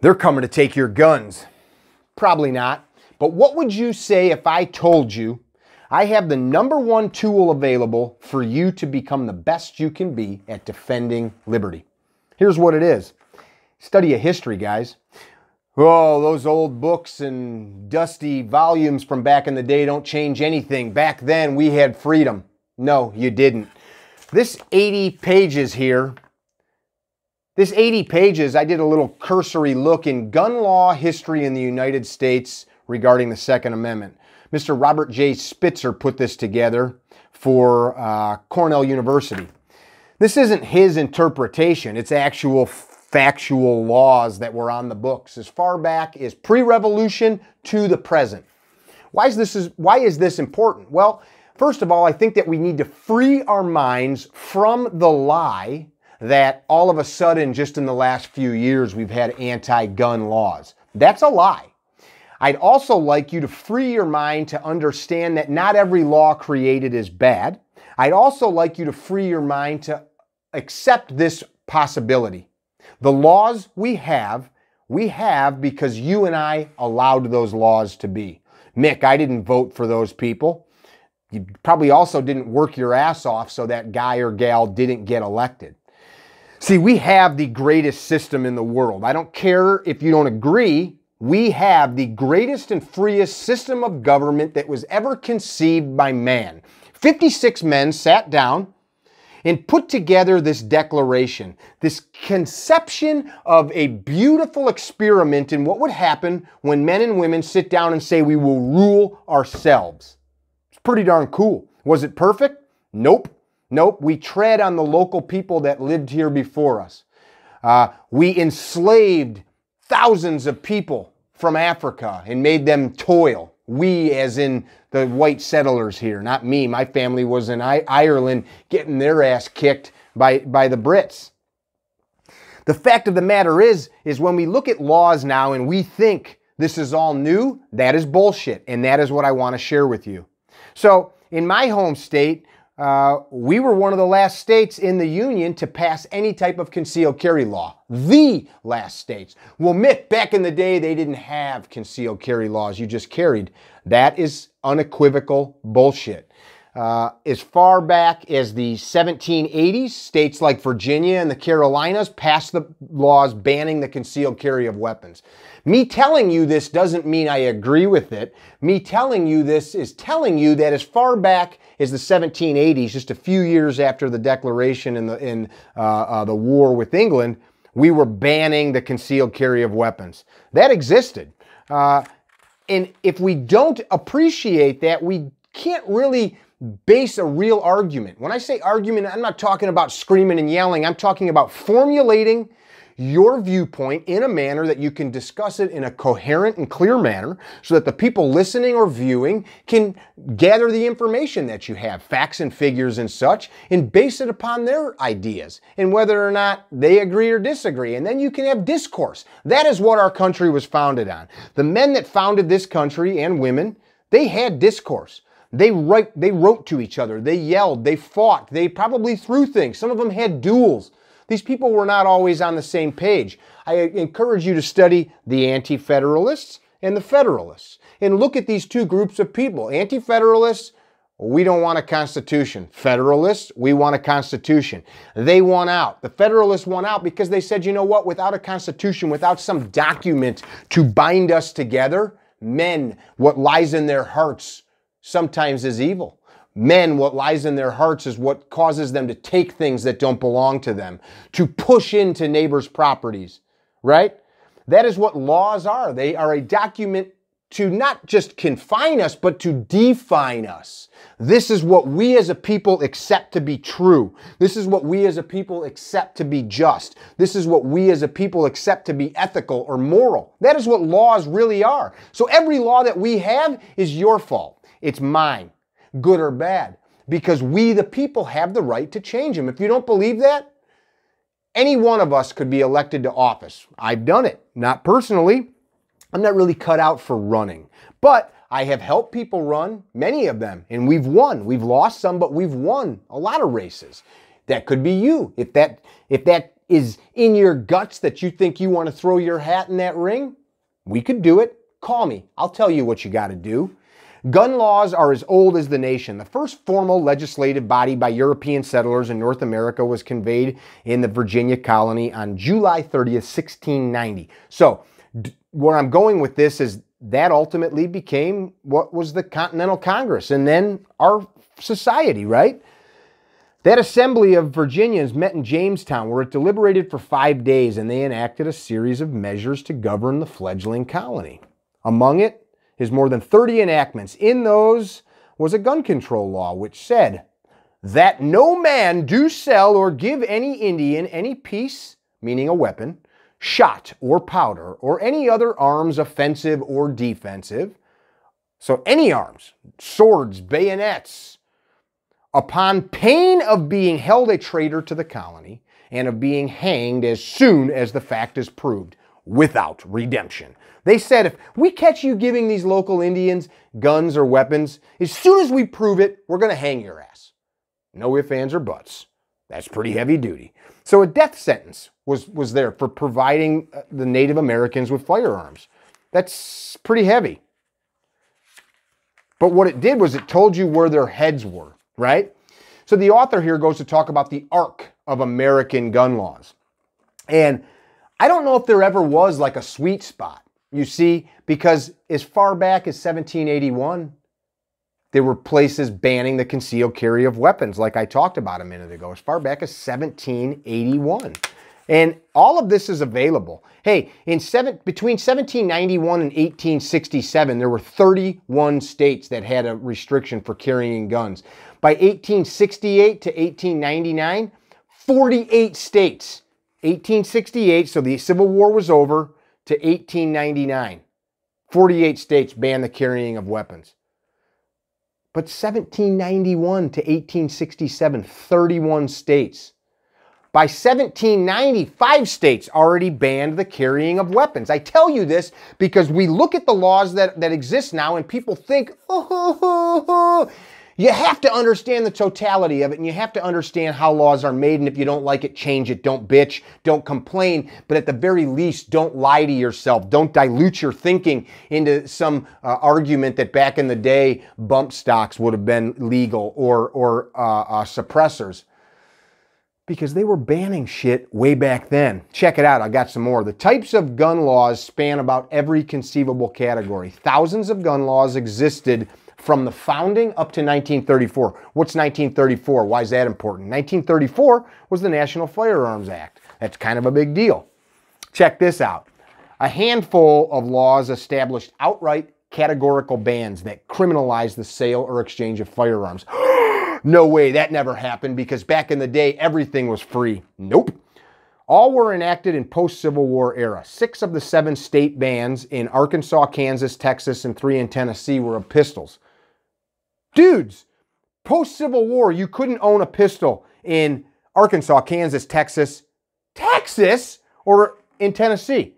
They're coming to take your guns. Probably not. But what would you say if I told you I have the #1 tool available for you to become the best you can be at defending liberty? Here's what it is. Study of history, guys. Oh, those old books and dusty volumes from back in the day don't change anything. Back then, we had freedom. No, you didn't. This 80 pages here, I did a little cursory look in gun law history in the United States regarding the Second Amendment. Mr. Robert J. Spitzer put this together for Cornell University. This isn't his interpretation. It's actual factual laws that were on the books as far back as pre-revolution to the present. Why is this important? Well, first of all, I think that we need to free our minds from the lie that all of a sudden, just in the last few years, we've had anti-gun laws. That's a lie. I'd also like you to free your mind to understand that not every law created is bad. I'd also like you to free your mind to accept this possibility. The laws we have because you and I allowed those laws to be. Mick, I didn't vote for those people. You probably also didn't work your ass off so that guy or gal didn't get elected. See, we have the greatest system in the world. I don't care if you don't agree. We have the greatest and freest system of government that was ever conceived by man. 56 men sat down and put together this declaration, this conception of a beautiful experiment in what would happen when men and women sit down and say, we will rule ourselves. It's pretty darn cool. Was it perfect? Nope. Nope. We tread on the local people that lived here before us. We enslaved thousands of people from Africa and made them toil. We, as in the white settlers here, not me. My family was in Ireland getting their ass kicked by the Brits. The fact of the matter is when we look at laws now and we think this is all new, that is bullshit. And that is what I want to share with you. So in my home state, we were one of the last states in the Union to pass any type of concealed carry law. The last states. Well, Mick, back in the day, they didn't have concealed carry laws. You just carried. That is unequivocal bullshit. As far back as the 1780s, states like Virginia and the Carolinas passed the laws banning the concealed carry of weapons. Me telling you this doesn't mean I agree with it. Me telling you this is telling you that as far back as the 1780s, just a few years after the Declaration in the war with England, we were banning the concealed carry of weapons. That existed. And if we don't appreciate that, we can't really base a real argument. When I say argument, I'm not talking about screaming and yelling. I'm talking about formulating your viewpoint in a manner that you can discuss it in a coherent and clear manner so that the people listening or viewing can gather the information that you have, facts and figures and such, and base it upon their ideas and whether or not they agree or disagree. And then you can have discourse. That is what our country was founded on. The men that founded this country and women, they had discourse. They wrote to each other. They yelled. They fought. They probably threw things. Some of them had duels. These people were not always on the same page. I encourage you to study the Anti-Federalists and the Federalists and look at these two groups of people. Anti-Federalists, we don't want a constitution. Federalists, we want a constitution. They won out. The Federalists won out because they said, you know what, without a constitution, without some document to bind us together, men, what lies in their hearts sometimes is evil. Men, what lies in their hearts is what causes them to take things that don't belong to them, to push into neighbors' properties, right? That is what laws are. They are a document to not just confine us, but to define us. This is what we as a people accept to be true. This is what we as a people accept to be just. This is what we as a people accept to be ethical or moral. That is what laws really are. So every law that we have is your fault. It's mine. Good or bad, because we, the people, have the right to change them. If you don't believe that, any one of us could be elected to office. I've done it, not personally. I'm not really cut out for running, but I have helped people run, many of them, and we've won. We've lost some, but we've won a lot of races. That could be you. If that is in your guts that you think you want to throw your hat in that ring, we could do it. Call me. I'll tell you what you got to do. Gun laws are as old as the nation. The first formal legislative body by European settlers in North America was conveyed in the Virginia colony on July 30th, 1690. So where I'm going with this is that ultimately became what was the Continental Congress and then our society, right? That assembly of Virginians met in Jamestown where it deliberated for 5 days and they enacted a series of measures to govern the fledgling colony. Among it is more than 30 enactments. In those was a gun control law which said that no man do sell or give any Indian any piece, meaning a weapon, shot or powder, or any other arms offensive or defensive. So any arms, swords, bayonets, upon pain of being held a traitor to the colony and of being hanged as soon as the fact is proved, without redemption. They said, if we catch you giving these local Indians guns or weapons, as soon as we prove it, we're going to hang your ass. No ifs, ands, or buts. That's pretty heavy duty. So a death sentence was there for providing the Native Americans with firearms. That's pretty heavy. But what it did was it told you where their heads were, right? So the author here goes to talk about the arc of American gun laws. And I don't know if there ever was like a sweet spot, you see, because as far back as 1781, there were places banning the concealed carry of weapons, like I talked about a minute ago, as far back as 1781. And all of this is available. Hey, between 1791 and 1867, there were 31 states that had a restriction for carrying guns. By 1868 to 1899, 48 states. 1868, so the Civil War was over, to 1899. 48 states banned the carrying of weapons. But 1791 to 1867, 31 states. By 1790, 5 states already banned the carrying of weapons. I tell you this because we look at the laws that exist now and people think, you have to understand the totality of it and you have to understand how laws are made, and if you don't like it, change it. Don't bitch, don't complain, but at the very least, don't lie to yourself. Don't dilute your thinking into some argument that back in the day, bump stocks would have been legal or suppressors. Because they were banning shit way back then. Check it out, I got some more. The types of gun laws span about every conceivable category. Thousands of gun laws existed from the founding up to 1934. What's 1934? Why is that important? 1934 was the National Firearms Act. That's kind of a big deal. Check this out. A handful of laws established outright categorical bans that criminalized the sale or exchange of firearms. No way, that never happened because back in the day, everything was free. Nope. All were enacted in post-Civil War era. 6 of the 7 state bans in Arkansas, Kansas, Texas, and 3 in Tennessee were of pistols. Dudes, post-Civil War, you couldn't own a pistol in Arkansas, Kansas, Texas, or in Tennessee.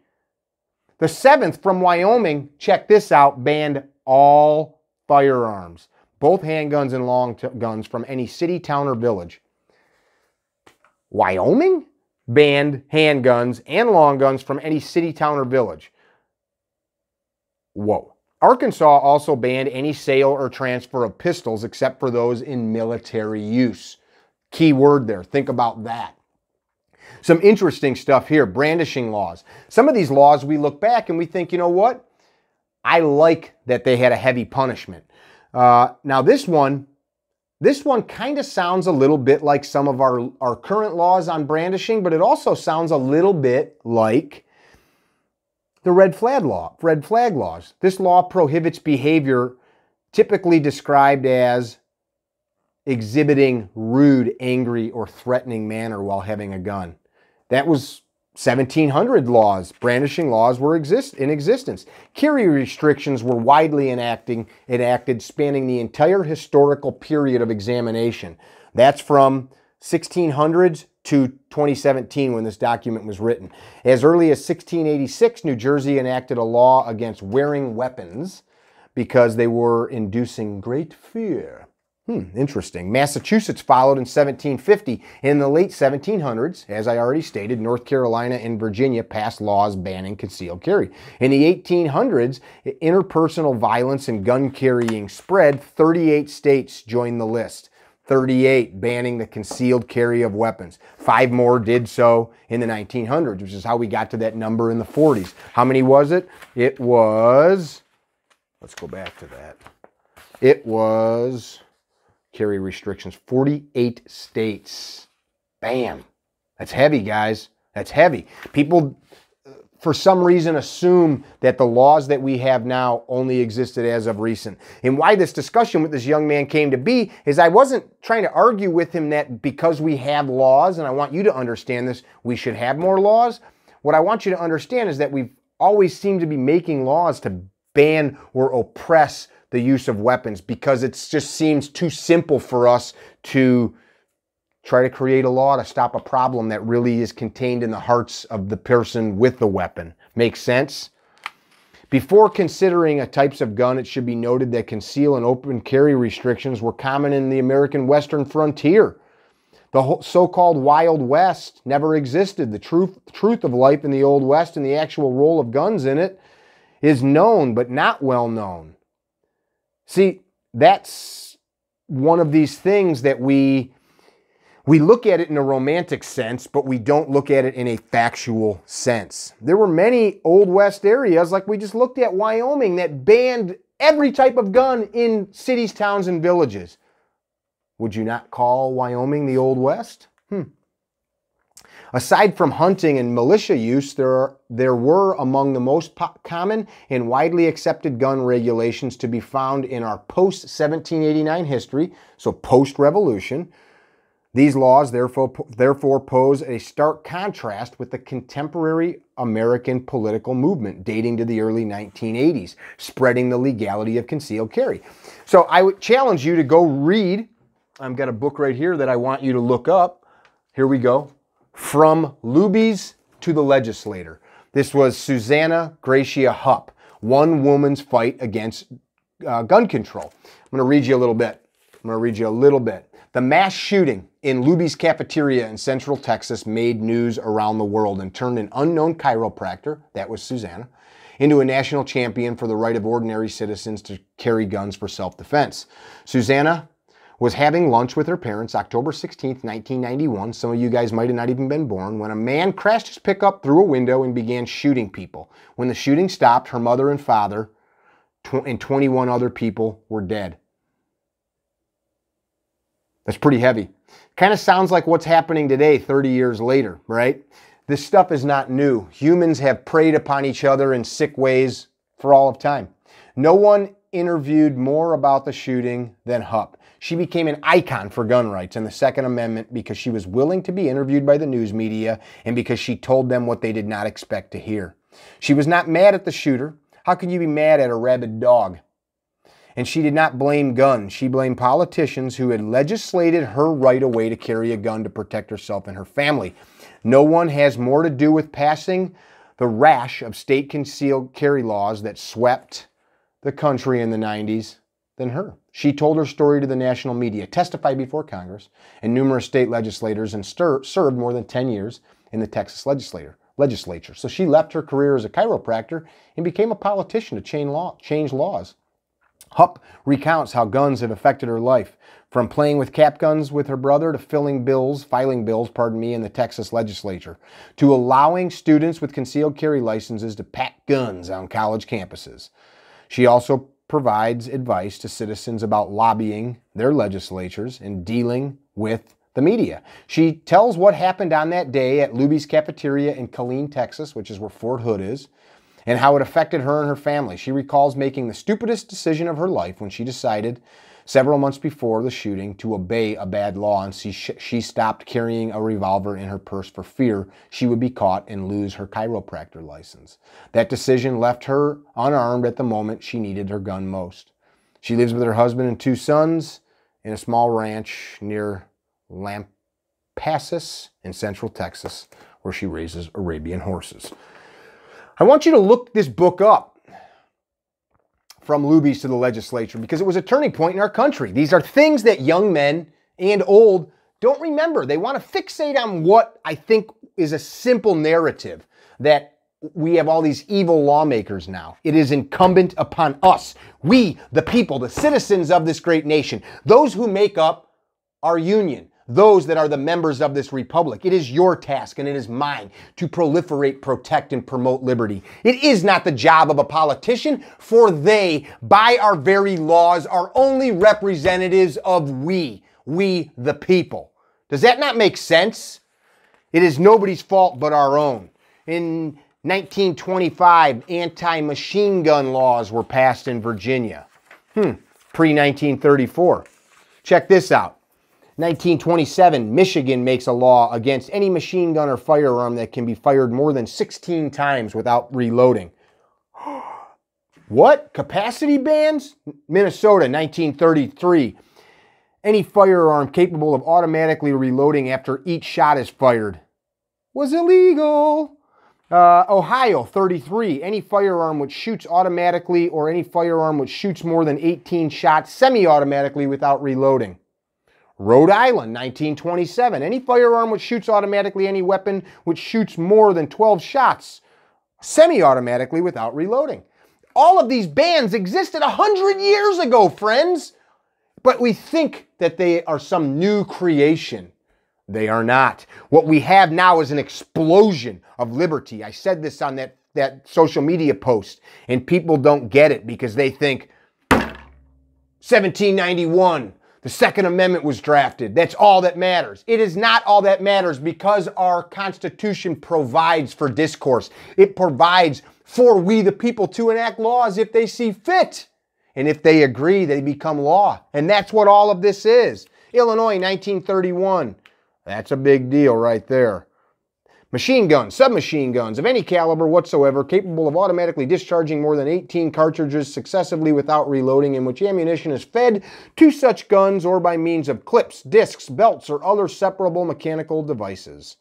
The 7th from Wyoming, check this out, banned all firearms. Both handguns and long guns from any city, town, or village. Wyoming banned handguns and long guns from any city, town, or village. Whoa. Arkansas also banned any sale or transfer of pistols except for those in military use. Key word there. Think about that. Some interesting stuff here. Brandishing laws. Some of these laws we look back and we think, you know what? I like that they had a heavy punishment. Now this one kind of sounds a little bit like some of our current laws on brandishing, but it also sounds a little bit like the red flag laws. This law prohibits behavior typically described as exhibiting rude, angry, or threatening manner while having a gun. That was 1700 laws. Brandishing laws were in existence. Carry restrictions were widely enacted, spanning the entire historical period of examination. That's from 1600s to 2017 when this document was written. As early as 1686, New Jersey enacted a law against wearing weapons because they were inducing great fear. Interesting. Massachusetts followed in 1750. In the late 1700s, as I already stated, North Carolina and Virginia passed laws banning concealed carry. In the 1800s, interpersonal violence and gun carrying spread. 38 states joined the list. 38 banning the concealed carry of weapons. 5 more did so in the 1900s, which is how we got to that number in the 40s. How many was it? It was, let's go back to that. It was carry restrictions, 48 states. Bam. That's heavy, guys. That's heavy. People, for some reason, assume that the laws that we have now only existed as of recent. And why this discussion with this young man came to be is I wasn't trying to argue with him that because we have laws, and I want you to understand this, we should have more laws. What I want you to understand is that we've always seemed to be making laws to ban or oppress the use of weapons because it just seems too simple for us to try to create a law to stop a problem that really is contained in the hearts of the person with the weapon. Make sense? Before considering types of gun, it should be noted that conceal and open carry restrictions were common in the American Western frontier. The so-called Wild West never existed. The truth of life in the Old West and the actual role of guns in it is known, but not well known. See, that's one of these things that we look at it in a romantic sense, but we don't look at it in a factual sense. There were many Old West areas, like we just looked at Wyoming, that banned every type of gun in cities, towns, and villages. Would you not call Wyoming the Old West? Aside from hunting and militia use, there were among the most common and widely accepted gun regulations to be found in our post-1789 history, so post-revolution. These laws therefore pose a stark contrast with the contemporary American political movement dating to the early 1980s, spreading the legality of concealed carry. So I would challenge you to go read. I've got a book right here that I want you to look up. Here we go. From Lubies to the Legislator. This was Susanna Gracia Hupp, One Woman's Fight Against Gun Control. I'm going to read you a little bit. The mass shooting in Luby's cafeteria in Central Texas made news around the world and turned an unknown chiropractor, that was Susanna, into a national champion for the right of ordinary citizens to carry guns for self-defense. Susanna was having lunch with her parents October 16th, 1991. Some of you guys might have not even been born, when a man crashed his pickup through a window and began shooting people. When the shooting stopped, her mother and father and 21 other people were dead. That's pretty heavy. Kind of sounds like what's happening today 30 years later, right? This stuff is not new. Humans have preyed upon each other in sick ways for all of time. No one interviewed more about the shooting than Hupp. She became an icon for gun rights and the Second Amendment because she was willing to be interviewed by the news media and because she told them what they did not expect to hear. She was not mad at the shooter. How can you be mad at a rabid dog? And she did not blame guns. She blamed politicians who had legislated her right away to carry a gun to protect herself and her family. No one has more to do with passing the rash of state concealed carry laws that swept the country in the 90s than her. She told her story to the national media, testified before Congress and numerous state legislators, and served more than 10 years in the Texas legislature. So she left her career as a chiropractor and became a politician to change laws. Hupp recounts how guns have affected her life, from playing with cap guns with her brother to filing bills, in the Texas legislature, to allowing students with concealed carry licenses to pack guns on college campuses. She also provides advice to citizens about lobbying their legislatures and dealing with the media. She tells what happened on that day at Luby's cafeteria in Killeen, Texas, which is where Fort Hood is, and how it affected her and her family. She recalls making the stupidest decision of her life when she decided several months before the shooting to obey a bad law, and she stopped carrying a revolver in her purse for fear she would be caught and lose her chiropractor license. That decision left her unarmed at the moment she needed her gun most. She lives with her husband and 2 sons in a small ranch near Lampasas in Central Texas, where she raises Arabian horses. I want you to look this book up. from Luby's to the legislature because it was a turning point in our country. These are things that young men and old don't remember. They want to fixate on what I think is a simple narrative that we have all these evil lawmakers now. It is incumbent upon us, we, the people, the citizens of this great nation, those who make up our union, those that are the members of this republic. It is your task and it is mine to proliferate, protect, and promote liberty. It is not the job of a politician, for they, by our very laws, are only representatives of we the people. Does that not make sense? It is nobody's fault but our own. In 1925, anti-machine gun laws were passed in Virginia. Pre-1934. Check this out. 1927, Michigan makes a law against any machine gun or firearm that can be fired more than 16 times without reloading. What? Capacity bans? Minnesota, 1933. Any firearm capable of automatically reloading after each shot is fired was illegal. Ohio, 33. Any firearm which shoots automatically or any firearm which shoots more than 18 shots semi-automatically without reloading. Rhode Island, 1927. Any firearm which shoots automatically, any weapon which shoots more than 12 shots semi-automatically without reloading. All of these bans existed 100 years ago, friends. But we think that they are some new creation. They are not. What we have now is an explosion of liberty. I said this on that social media post, and people don't get it because they think 1791, the Second Amendment was drafted. That's all that matters. It is not all that matters because our Constitution provides for discourse. It provides for we the people to enact laws if they see fit. And if they agree, they become law. And that's what all of this is. Illinois, 1931. That's a big deal right there. Machine guns, submachine guns of any caliber whatsoever, capable of automatically discharging more than 18 cartridges successively without reloading, in which ammunition is fed to such guns or by means of clips, discs, belts, or other separable mechanical devices.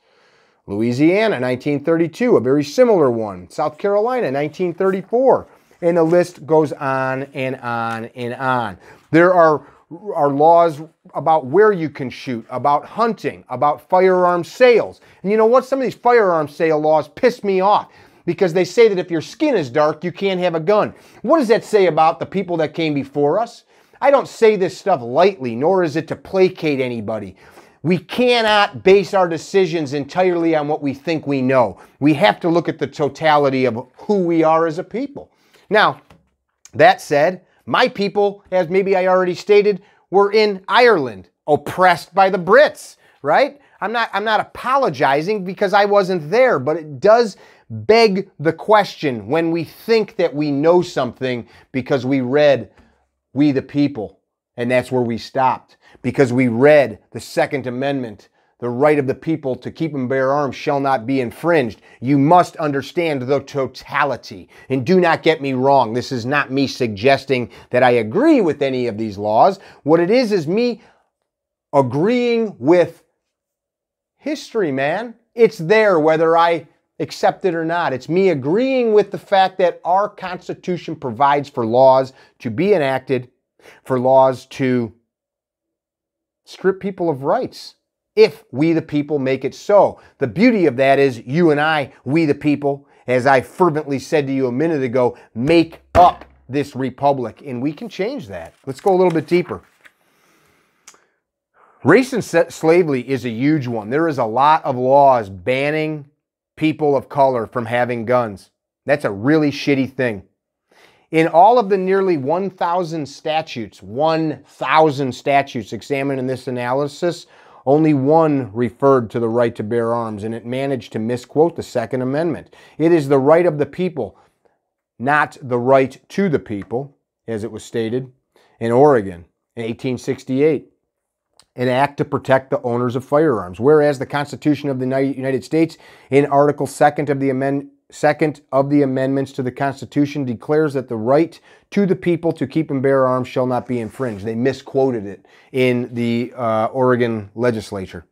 Louisiana, 1932, a very similar one. South Carolina, 1934. And the list goes on and on and on. There are laws about where you can shoot, about hunting, about firearm sales. And you know what? Some of these firearm sale laws piss me off because they say that if your skin is dark, you can't have a gun. What does that say about the people that came before us? I don't say this stuff lightly, nor is it to placate anybody. We cannot base our decisions entirely on what we think we know. We have to look at the totality of who we are as a people. Now, that said, my people, as maybe I already stated, were in Ireland, oppressed by the Brits, right? I'm not apologizing because I wasn't there, but it does beg the question when we think that we know something because we read We the People, and that's where we stopped. Because we read the Second Amendment, the right of the people to keep and bear arms shall not be infringed. You must understand the totality. And do not get me wrong. This is not me suggesting that I agree with any of these laws. What it is me agreeing with history, man. It's there whether I accept it or not. It's me agreeing with the fact that our Constitution provides for laws to be enacted, for laws to strip people of rights, if we the people make it so. The beauty of that is you and I, we the people, as I fervently said to you a minute ago, make up this republic, and we can change that. Let's go a little bit deeper. Race and slavery is a huge one. There is a lot of laws banning people of color from having guns. That's a really shitty thing. In all of the nearly 1,000 statutes examined in this analysis, only one referred to the right to bear arms, and it managed to misquote the Second Amendment. It is the right of the people, not the right to the people, as it was stated in Oregon in 1868. An act to protect the owners of firearms. Whereas the Constitution of the United States, in Article 2nd of the amendments to the Constitution, declares that the right to the people to keep and bear arms shall not be infringed. They misquoted it in the Oregon legislature.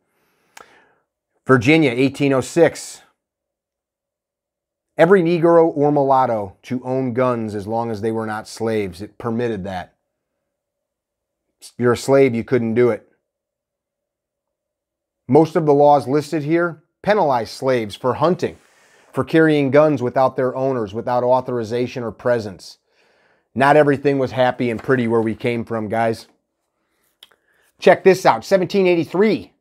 Virginia, 1806. every Negro or mulatto to own guns as long as they were not slaves. It permitted that. If you're a slave, you couldn't do it. Most of the laws listed here penalize slaves for hunting, for carrying guns without their owners, without authorization or presence. Not everything was happy and pretty where we came from, guys. Check this out. 1783,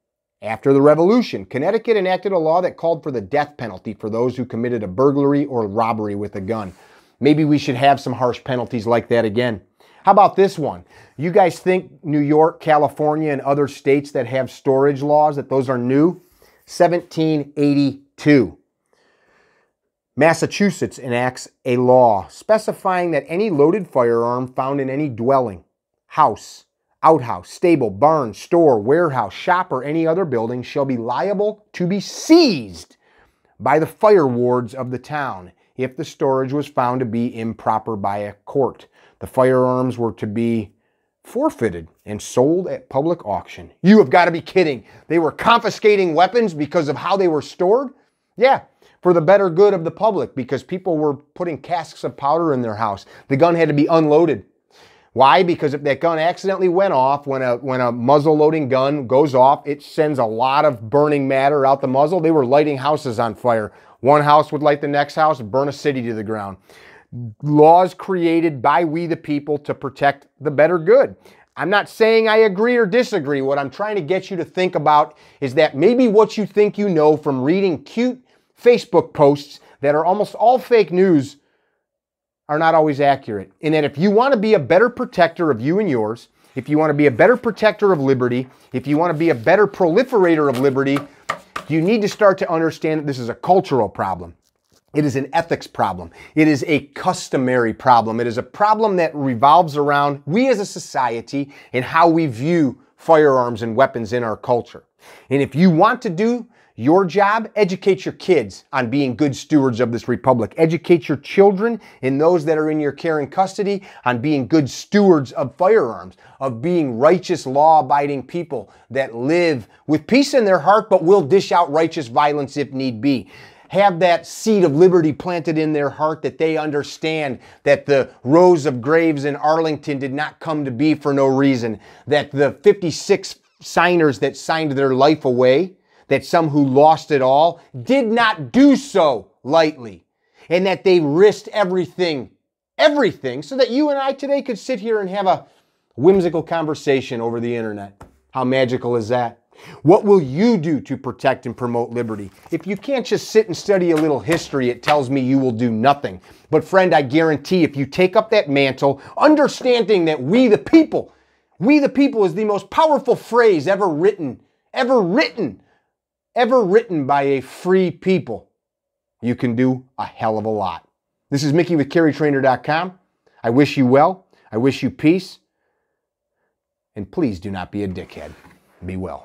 after the Revolution, Connecticut enacted a law that called for the death penalty for those who committed a burglary or robbery with a gun. Maybe we should have some harsh penalties like that again. How about this one? You guys think New York, California, and other states that have storage laws, that those are new? 1782. Massachusetts enacts a law specifying that any loaded firearm found in any dwelling, house, outhouse, stable, barn, store, warehouse, shop, or any other building shall be liable to be seized by the fire wards of the town if the storage was found to be improper by a court. The firearms were to be forfeited and sold at public auction. You have got to be kidding. They were confiscating weapons because of how they were stored? Yeah, for the better good of the public, because people were putting casks of powder in their house. The gun had to be unloaded. Why? Because if that gun accidentally went off, when a muzzle-loading gun goes off, it sends a lot of burning matter out the muzzle. They were lighting houses on fire. One house would light the next house, burn a city to the ground. Laws created by we the people to protect the better good. I'm not saying I agree or disagree. What I'm trying to get you to think about is that maybe what you think you know from reading cute Facebook posts that are almost all fake news are not always accurate. And that if you want to be a better protector of you and yours, if you want to be a better protector of liberty, if you want to be a better proliferator of liberty, you need to start to understand that this is a cultural problem. It is an ethics problem. It is a customary problem. It is a problem that revolves around we as a society and how we view firearms and weapons in our culture. And if you want to do your job, educate your kids on being good stewards of this republic. Educate your children and those that are in your care and custody on being good stewards of firearms, of being righteous, law-abiding people that live with peace in their heart but will dish out righteous violence if need be. Have that seed of liberty planted in their heart, that they understand that the rows of graves in Arlington did not come to be for no reason, that the 56 signers that signed their life away, that some who lost it all, did not do so lightly, and that they risked everything, so that you and I today could sit here and have a whimsical conversation over the internet. How magical is that? What will you do to protect and promote liberty? If you can't just sit and study a little history, it tells me you will do nothing. But friend, I guarantee if you take up that mantle, understanding that we the people is the most powerful phrase ever written by a free people, you can do a hell of a lot. This is Mickey with CarryTrainer.com. I wish you well. I wish you peace. And please do not be a dickhead. Be well.